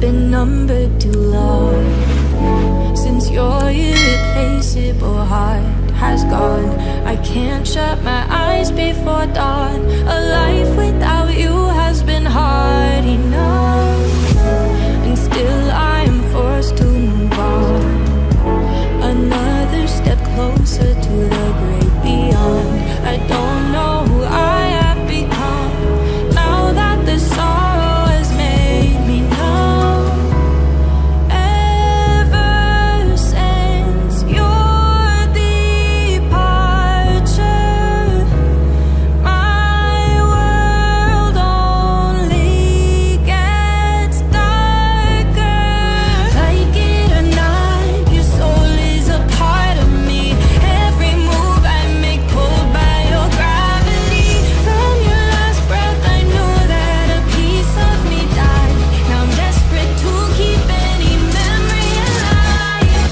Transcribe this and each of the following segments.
been numbered too long, since your irreplaceable heart has gone. I can't shut my eyes before dawn. A life without you has been hard enough, and still I am forced to move on. Another step closer to the great beyond. I don't know who I have become, now that the sorrow has made me numb. Ever since your departure, my world only gets darker. Like it or not, your soul is a part of me. Every move I make pulled by your gravity. From your last breath I knew that a piece of me died. Now I'm desperate to keep any memory alive.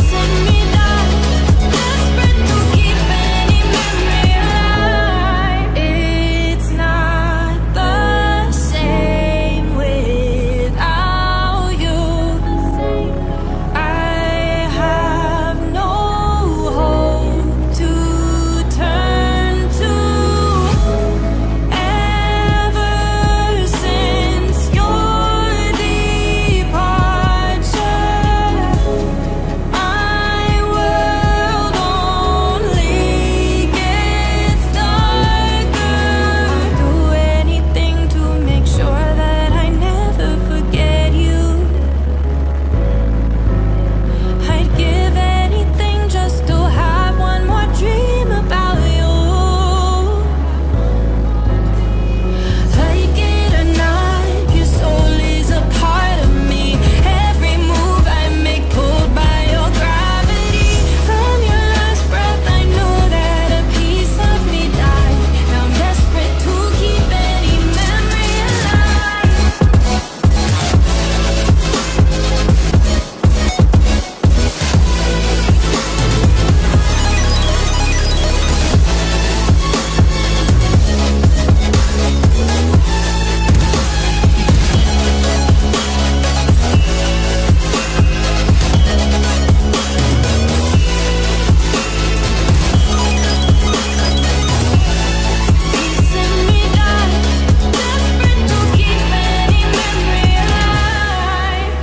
Send me down, desperate to keep any memory alive. It's not the same without you. I have no hope to turn to. Ever since your departure, my world only gets darker. I'd do anything to make sure that I never forget you. I'd give anything just to have one more dream about you. Like it or not, your soul is a part of me. Every move I make pulled by your gravity. From your last breath I knew that a piece of me died. Now I'm desperate to keep any memory alive. Send me down, desperate to keep any memory alive.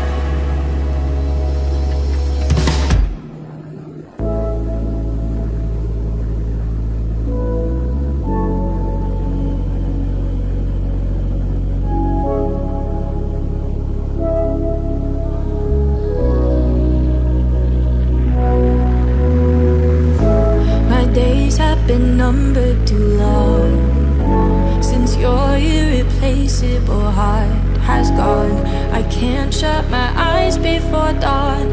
My days have been numbered too long, since your irreplaceable heart has gone. I can't shut my eyes before dawn.